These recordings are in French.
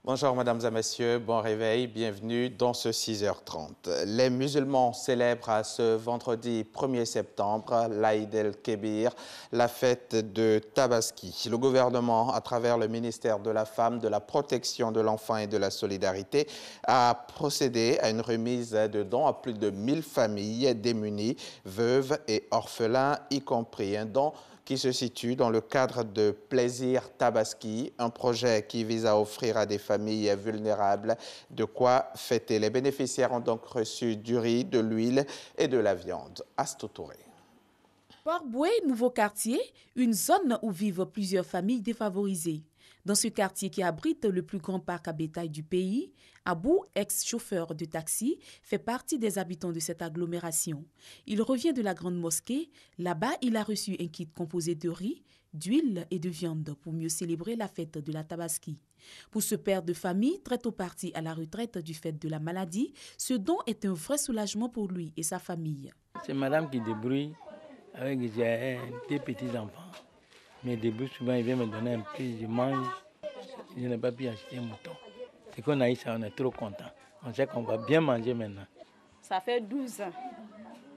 Bonjour mesdames et messieurs, bon réveil, bienvenue dans ce 6h30. Les musulmans célèbrent à ce vendredi 1er septembre, l'Aïd el-Kébir, la fête de Tabaski. Le gouvernement, à travers le ministère de la Femme, de la Protection de l'Enfant et de la Solidarité, a procédé à une remise de dons à plus de 1000 familles démunies, veuves et orphelins, y compris un don qui se situe dans le cadre de Plaisir Tabaski, un projet qui vise à offrir à des familles vulnérables de quoi fêter. Les bénéficiaires ont donc reçu du riz, de l'huile et de la viande. Astou Touré. Port-Boué, nouveau quartier, une zone où vivent plusieurs familles défavorisées. Dans ce quartier qui abrite le plus grand parc à bétail du pays, Abou, ex-chauffeur de taxi, fait partie des habitants de cette agglomération. Il revient de la grande mosquée. Là-bas, il a reçu un kit composé de riz, d'huile et de viande pour mieux célébrer la fête de la Tabaski. Pour ce père de famille, très tôt parti à la retraite du fait de la maladie, ce don est un vrai soulagement pour lui et sa famille. C'est madame qui débrouille avec des petits-enfants. Mais début, souvent, il vient me donner un peu, je mange. Je n'ai pas pu acheter un mouton. C'est qu'on a eu ça, on est trop content. On sait qu'on va bien manger maintenant. Ça fait 12 ans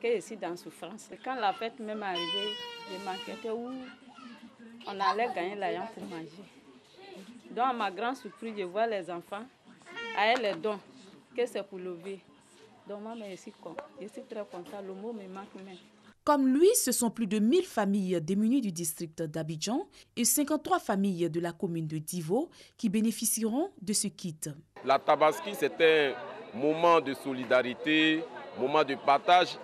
que je suis dans souffrance. Et quand la fête même est arrivée, je m'inquiétais où on allait gagner l'argent pour manger. Donc, à ma grande surprise, je vois les enfants avec les dons, que c'est pour lever. Donc, moi, je suis très contente. Le mot me manque même. Comme lui, ce sont plus de 1000 familles démunies du district d'Abidjan et 53 familles de la commune de Divo qui bénéficieront de ce kit. La Tabaski, c'est un moment de solidarité, moment de partage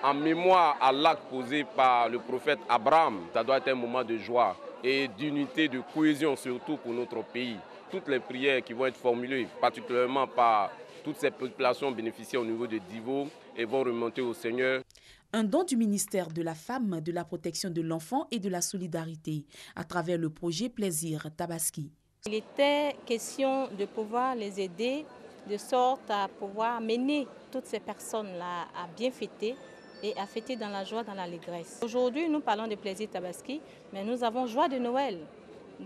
en mémoire à l'acte posé par le prophète Abraham. Ça doit être un moment de joie et d'unité, de cohésion surtout pour notre pays. Toutes les prières qui vont être formulées, particulièrement par toutes ces populations bénéficiaires au niveau de Divo, et vont remonter au Seigneur. Un don du ministère de la Femme, de la Protection de l'Enfant et de la Solidarité à travers le projet Plaisir Tabaski. Il était question de pouvoir les aider de sorte à pouvoir mener toutes ces personnes-là à bien fêter et à fêter dans la joie, dans l'allégresse. Aujourd'hui, nous parlons de Plaisir Tabaski, mais nous avons joie de Noël.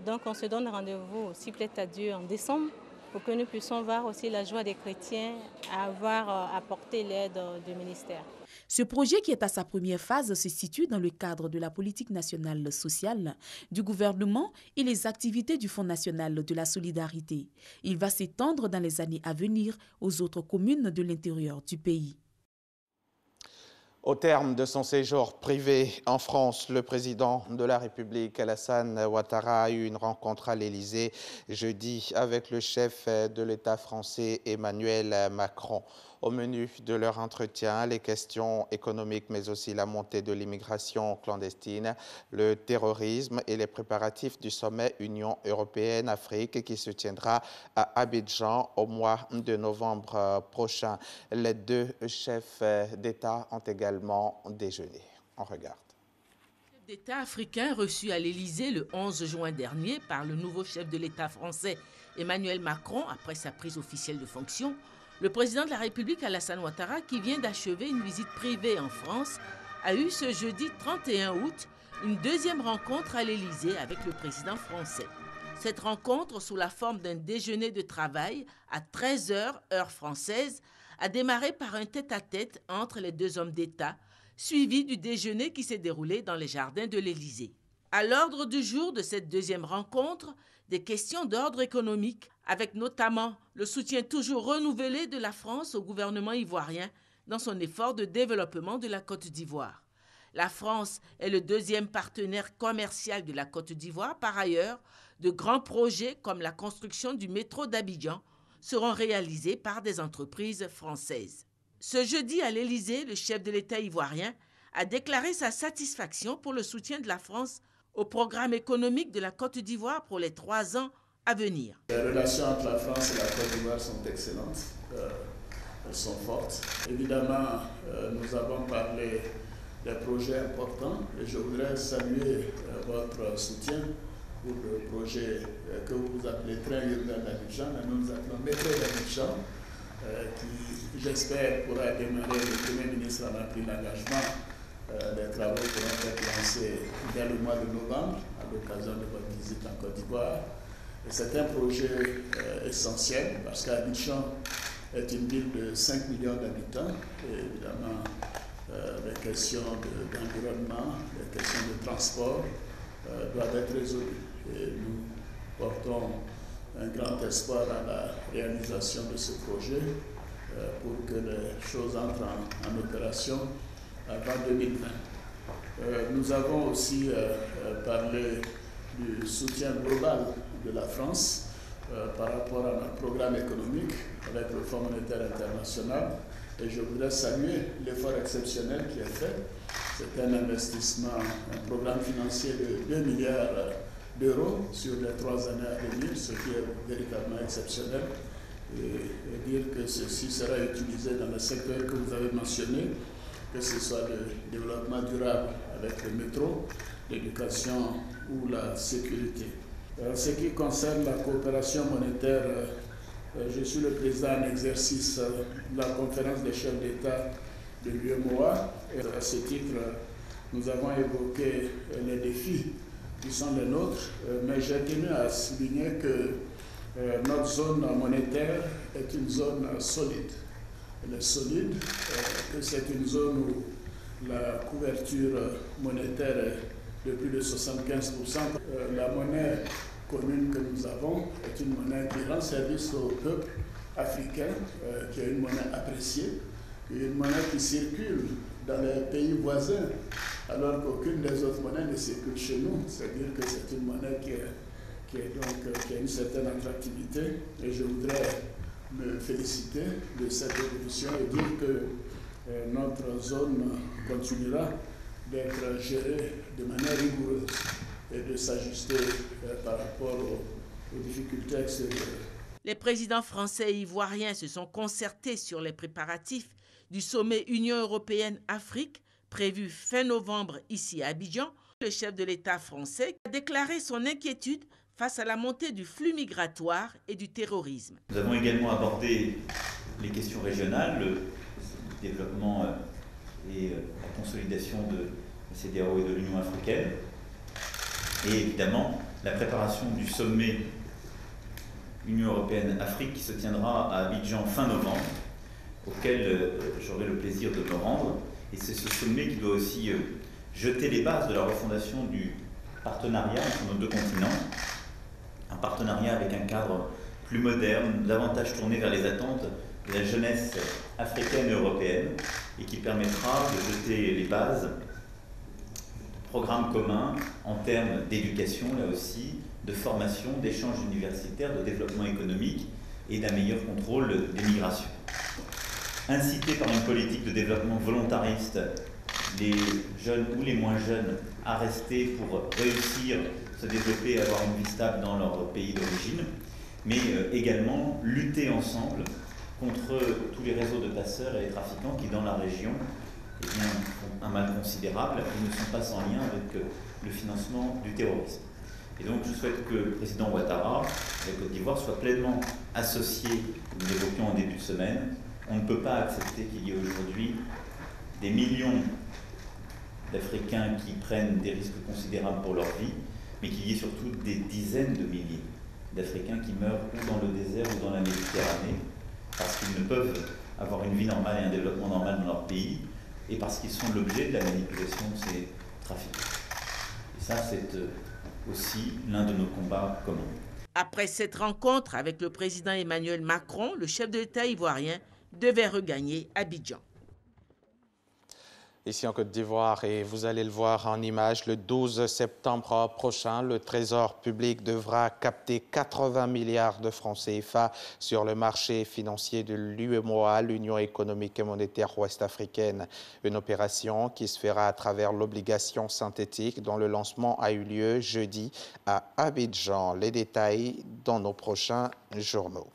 Donc on se donne rendez-vous, si plaît à Dieu, en décembre, pour que nous puissions voir aussi la joie des chrétiens à avoir apporté l'aide du ministère. Ce projet, qui est à sa première phase, se situe dans le cadre de la politique nationale sociale du gouvernement et les activités du Fonds national de la solidarité. Il va s'étendre dans les années à venir aux autres communes de l'intérieur du pays. Au terme de son séjour privé en France, le président de la République, Alassane Ouattara, a eu une rencontre à l'Élysée jeudi avec le chef de l'État français, Emmanuel Macron. Au menu de leur entretien, les questions économiques, mais aussi la montée de l'immigration clandestine, le terrorisme et les préparatifs du sommet Union européenne-Afrique qui se tiendra à Abidjan au mois de novembre prochain. Les deux chefs d'État ont également déjeuné. On regarde. Le chef d'État africain reçu à l'Élysée le 11 juin dernier par le nouveau chef de l'État français Emmanuel Macron après sa prise officielle de fonction. Le président de la République, Alassane Ouattara, qui vient d'achever une visite privée en France, a eu ce jeudi 31 août une deuxième rencontre à l'Élysée avec le président français. Cette rencontre, sous la forme d'un déjeuner de travail à 13h, heure française, a démarré par un tête-à-tête entre les deux hommes d'État, suivi du déjeuner qui s'est déroulé dans les jardins de l'Élysée. À l'ordre du jour de cette deuxième rencontre, des questions d'ordre économique, avec notamment le soutien toujours renouvelé de la France au gouvernement ivoirien dans son effort de développement de la Côte d'Ivoire. La France est le deuxième partenaire commercial de la Côte d'Ivoire. Par ailleurs, de grands projets comme la construction du métro d'Abidjan seront réalisés par des entreprises françaises. Ce jeudi à l'Élysée, le chef de l'État ivoirien a déclaré sa satisfaction pour le soutien de la France au programme économique de la Côte d'Ivoire pour les 3 ans à venir. Les relations entre la France et la Côte d'Ivoire sont excellentes, elles sont fortes. Évidemment, nous avons parlé des projets importants et je voudrais saluer votre soutien pour le projet que vous appelez train urbain d'Abidjan, nous appelons métro d'Abidjan, qui j'espère pourra démarrer. Le Premier ministre en a pris l'engagement. Les travaux pourront être lancés dès le mois de novembre à l'occasion de votre visite en Côte d'Ivoire. C'est un projet essentiel parce qu'Abidjan est une ville de 5 millions d'habitants et évidemment les questions d'environnement, les questions de transport doivent être résolues. Et nous portons un grand espoir à la réalisation de ce projet pour que les choses entrent en opération avant 2020. Nous avons aussi parlé du soutien global de la France par rapport à notre programme économique avec le Fonds monétaire international. Et je voudrais saluer l'effort exceptionnel qui est fait. C'est un investissement, un programme financier de 2 milliards d'euros sur les 3 années à venir, ce qui est véritablement exceptionnel. Et dire que ceci sera utilisé dans le secteur que vous avez mentionné, que ce soit le développement durable avec le métro, l'éducation ou la sécurité. En ce qui concerne la coopération monétaire, je suis le président en exercice de la conférence des chefs d'État de l'UEMOA. À ce titre, nous avons évoqué les défis qui sont les nôtres, mais j'ai tenu à souligner que notre zone monétaire est une zone solide. Elle est solide, que c'est une zone où la couverture monétaire est de plus de 75%. La monnaie commune que nous avons est une monnaie qui rend service au peuple africain, qui est une monnaie appréciée, et une monnaie qui circule dans les pays voisins, alors qu'aucune des autres monnaies ne circule chez nous. C'est-à-dire que c'est une monnaie qui a une certaine attractivité, et je voudrais me féliciter de cette évolution et dire que notre zone continuera d'être gérée de manière rigoureuse et de s'ajuster par rapport aux difficultés extérieures. Les présidents français et ivoiriens se sont concertés sur les préparatifs du sommet Union européenne-Afrique prévu fin novembre ici à Abidjan. Le chef de l'État français a déclaré son inquiétude face à la montée du flux migratoire et du terrorisme. Nous avons également abordé les questions régionales, le développement et la consolidation de la CEDEAO et de l'Union africaine, et évidemment la préparation du sommet Union européenne-Afrique qui se tiendra à Abidjan fin novembre, auquel j'aurai le plaisir de me rendre. Et c'est ce sommet qui doit aussi jeter les bases de la refondation du partenariat entre nos deux continents, un partenariat avec un cadre plus moderne, davantage tourné vers les attentes de la jeunesse africaine et européenne, et qui permettra de jeter les bases de programmes communs en termes d'éducation, là aussi, de formation, d'échanges universitaires, de développement économique et d'un meilleur contrôle des migrations. Inciter par une politique de développement volontariste les jeunes ou les moins jeunes à rester pour réussir, se développer et avoir une vie stable dans leur pays d'origine, mais également lutter ensemble contre tous les réseaux de passeurs et les trafiquants qui, dans la région, font un mal considérable et ne sont pas sans lien avec le financement du terrorisme. Et donc, je souhaite que le président Ouattara de la Côte d'Ivoire soit pleinement associé, nous l'évoquions en début de semaine. On ne peut pas accepter qu'il y ait aujourd'hui des millions d'Africains qui prennent des risques considérables pour leur vie, mais qu'il y ait surtout des dizaines de milliers d'Africains qui meurent ou dans le désert ou dans la Méditerranée, parce qu'ils ne peuvent avoir une vie normale et un développement normal dans leur pays, et parce qu'ils sont l'objet de la manipulation de ces trafiquants. Et ça, c'est aussi l'un de nos combats communs. Après cette rencontre avec le président Emmanuel Macron, le chef de l'État ivoirien devait regagner Abidjan. Ici en Côte d'Ivoire, et vous allez le voir en image, le 12 septembre prochain, le Trésor public devra capter 80 milliards de francs CFA sur le marché financier de l'UEMOA, l'Union économique et monétaire ouest-africaine. Une opération qui se fera à travers l'obligation synthétique dont le lancement a eu lieu jeudi à Abidjan. Les détails dans nos prochains journaux.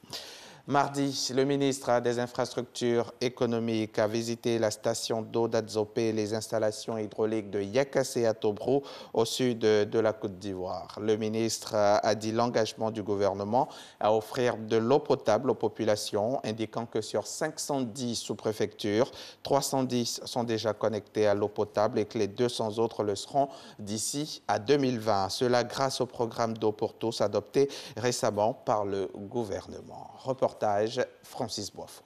Mardi, le ministre des Infrastructures économiques a visité la station d'eau d'Adzopé et les installations hydrauliques de Yakassé à Tobrou, au sud de la Côte d'Ivoire. Le ministre a dit l'engagement du gouvernement à offrir de l'eau potable aux populations, indiquant que sur 510 sous-préfectures, 310 sont déjà connectées à l'eau potable et que les 200 autres le seront d'ici à 2020. Cela grâce au programme d'eau pour tous adopté récemment par le gouvernement. Reportage Francis Boisfond.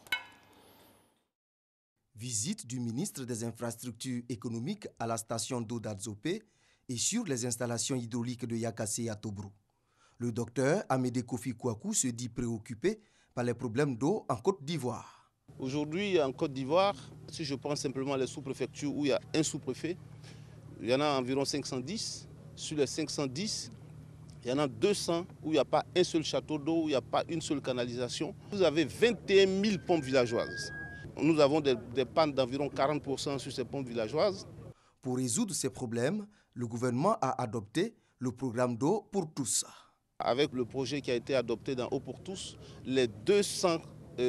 Visite du ministre des Infrastructures économiques à la station d'eau d'Adzopé et sur les installations hydrauliques de Yakassé à Tobrou. Le docteur Amédé Kofi Kouakou se dit préoccupé par les problèmes d'eau en Côte d'Ivoire. Aujourd'hui, en Côte d'Ivoire, si je prends simplement les sous-préfectures où il y a un sous-préfet, il y en a environ 510. Sur les 510, il y en a 200 où il n'y a pas un seul château d'eau, où il n'y a pas une seule canalisation. Vous avez 21 000 pompes villageoises. Nous avons des pannes d'environ 40% sur ces pompes villageoises. Pour résoudre ces problèmes, le gouvernement a adopté le programme d'eau pour tous. Avec le projet qui a été adopté dans Eau pour tous, les 200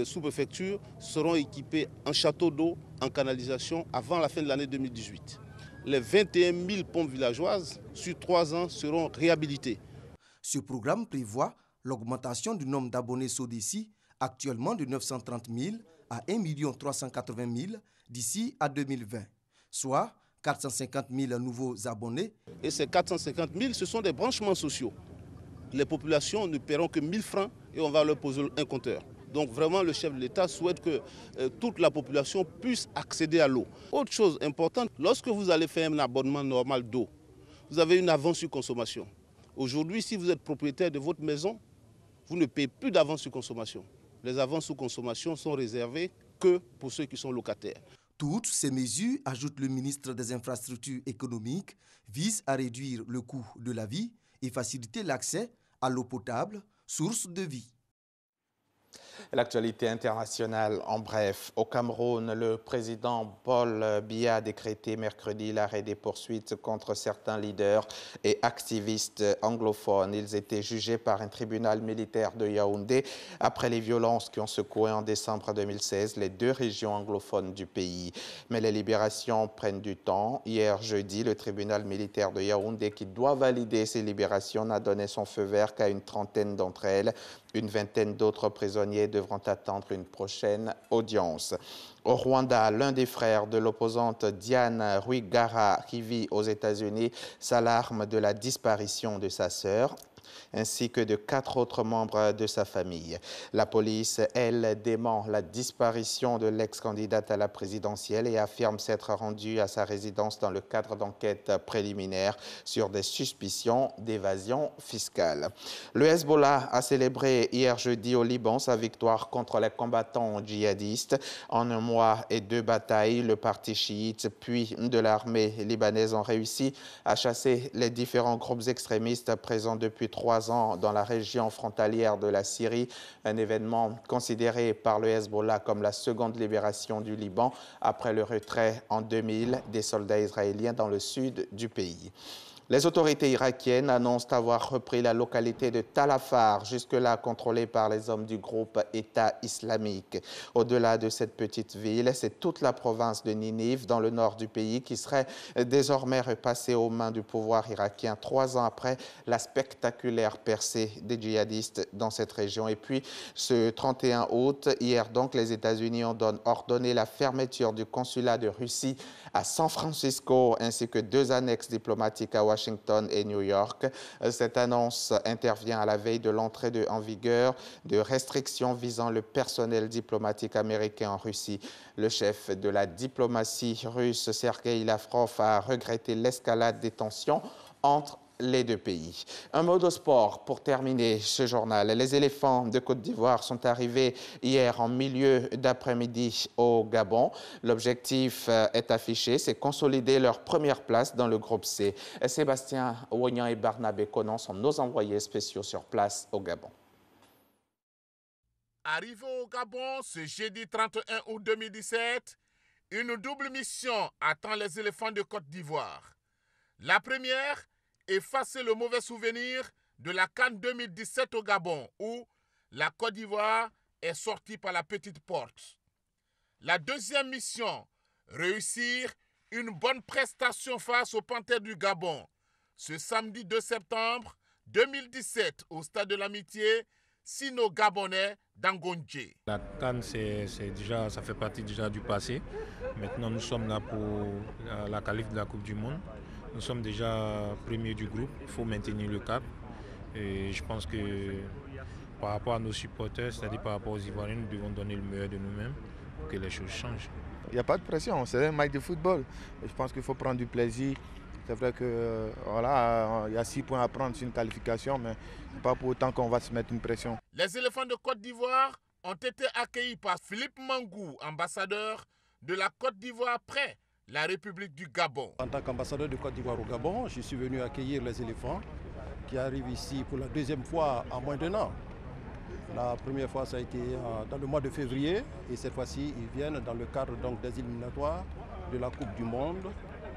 sous-préfectures seront équipées en château d'eau, en canalisation avant la fin de l'année 2018. Les 21 000 pompes villageoises sur 3 ans seront réhabilitées. Ce programme prévoit l'augmentation du nombre d'abonnés SODECI, actuellement de 930 000 à 1 380 000 d'ici à 2020, soit 450 000 nouveaux abonnés. Et ces 450 000, ce sont des branchements sociaux. Les populations ne paieront que 1 000 francs et on va leur poser un compteur. Donc vraiment, le chef de l'État souhaite que toute la population puisse accéder à l'eau. Autre chose importante, lorsque vous allez faire un abonnement normal d'eau, vous avez une avance sur consommation. Aujourd'hui, si vous êtes propriétaire de votre maison, vous ne payez plus d'avance sur consommation. Les avances sur consommation sont réservées que pour ceux qui sont locataires. Toutes ces mesures, ajoute le ministre des Infrastructures économiques, visent à réduire le coût de la vie et faciliter l'accès à l'eau potable, source de vie. L'actualité internationale en bref. Au Cameroun, le président Paul Biya a décrété mercredi l'arrêt des poursuites contre certains leaders et activistes anglophones. Ils étaient jugés par un tribunal militaire de Yaoundé après les violences qui ont secoué en décembre 2016 les 2 régions anglophones du pays. Mais les libérations prennent du temps. Hier jeudi, le tribunal militaire de Yaoundé, qui doit valider ces libérations, n'a donné son feu vert qu'à une trentaine d'entre elles. Une vingtaine d'autres prisonniers devront attendre une prochaine audience. Au Rwanda, l'un des frères de l'opposante Diane Rwigara, qui vit aux États-Unis, s'alarme de la disparition de sa sœur, ainsi que de 4 autres membres de sa famille. La police, elle, dément la disparition de l'ex-candidate à la présidentielle et affirme s'être rendue à sa résidence dans le cadre d'enquêtes préliminaires sur des suspicions d'évasion fiscale. Le Hezbollah a célébré hier jeudi au Liban sa victoire contre les combattants djihadistes. En 1 mois et 2 batailles, le parti chiite puis de l'armée libanaise ont réussi à chasser les différents groupes extrémistes présents depuis 3 ans dans la région frontalière de la Syrie, un événement considéré par le Hezbollah comme la seconde libération du Liban après le retrait en 2000 des soldats israéliens dans le sud du pays. Les autorités irakiennes annoncent avoir repris la localité de Tal Afar, jusque-là contrôlée par les hommes du groupe État islamique. Au-delà de cette petite ville, c'est toute la province de Ninive, dans le nord du pays, qui serait désormais repassée aux mains du pouvoir irakien 3 ans après la spectaculaire percée des djihadistes dans cette région. Et puis, ce 31 août, hier donc, les États-Unis ont ordonné la fermeture du consulat de Russie à San Francisco, ainsi que 2 annexes diplomatiques à Washington et New York. Cette annonce intervient à la veille de l'entrée en vigueur de restrictions visant le personnel diplomatique américain en Russie. Le chef de la diplomatie russe, Sergueï Lavrov, a regretté l'escalade des tensions entre les 2 pays. Un mot de sport pour terminer ce journal. Les éléphants de Côte d'Ivoire sont arrivés hier en milieu d'après-midi au Gabon. L'objectif est affiché, c'est consolider leur première place dans le groupe C. Sébastien Ouagnan et Barnabé Conan sont nos envoyés spéciaux sur place au Gabon. Arrivé au Gabon ce jeudi 31 août 2017, une double mission attend les éléphants de Côte d'Ivoire. La première, effacer le mauvais souvenir de la CAN 2017 au Gabon, où la Côte d'Ivoire est sorti par la petite porte. La deuxième mission, réussir une bonne prestation face aux Panthères du Gabon. Ce samedi 2 septembre 2017, au Stade de l'Amitié, Sino-Gabonais d'Angondje. La CAN, ça fait partie déjà du passé. Maintenant, nous sommes là pour la qualif de la Coupe du Monde. Nous sommes déjà premiers du groupe. Il faut maintenir le cap. Et je pense que par rapport à nos supporters, c'est-à-dire par rapport aux Ivoiriens, nous devons donner le meilleur de nous-mêmes pour que les choses changent. Il n'y a pas de pression, c'est un match de football. Et je pense qu'il faut prendre du plaisir. C'est vrai que voilà, il y a 6 points à prendre sur une qualification, mais pas pour autant qu'on va se mettre une pression. Les éléphants de Côte d'Ivoire ont été accueillis par Philippe Mangou, ambassadeur de la Côte d'Ivoire près la République du Gabon. En tant qu'ambassadeur de Côte d'Ivoire au Gabon, je suis venu accueillir les éléphants qui arrivent ici pour la deuxième fois en moins d'1 an. La première fois, ça a été dans le mois de février et cette fois-ci, ils viennent dans le cadre donc, des éliminatoires de la Coupe du Monde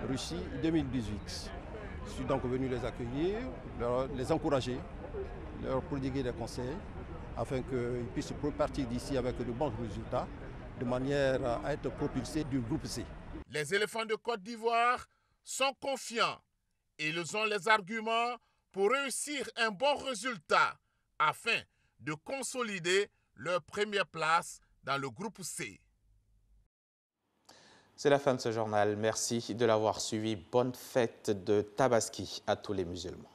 Russie 2018. Je suis donc venu les accueillir, les encourager, leur prodiguer des conseils afin qu'ils puissent repartir d'ici avec de bons résultats de manière à être propulsés du groupe C. Les éléphants de Côte d'Ivoire sont confiants et ils ont les arguments pour réussir un bon résultat afin de consolider leur première place dans le groupe C. C'est la fin de ce journal. Merci de l'avoir suivi. Bonne fête de Tabaski à tous les musulmans.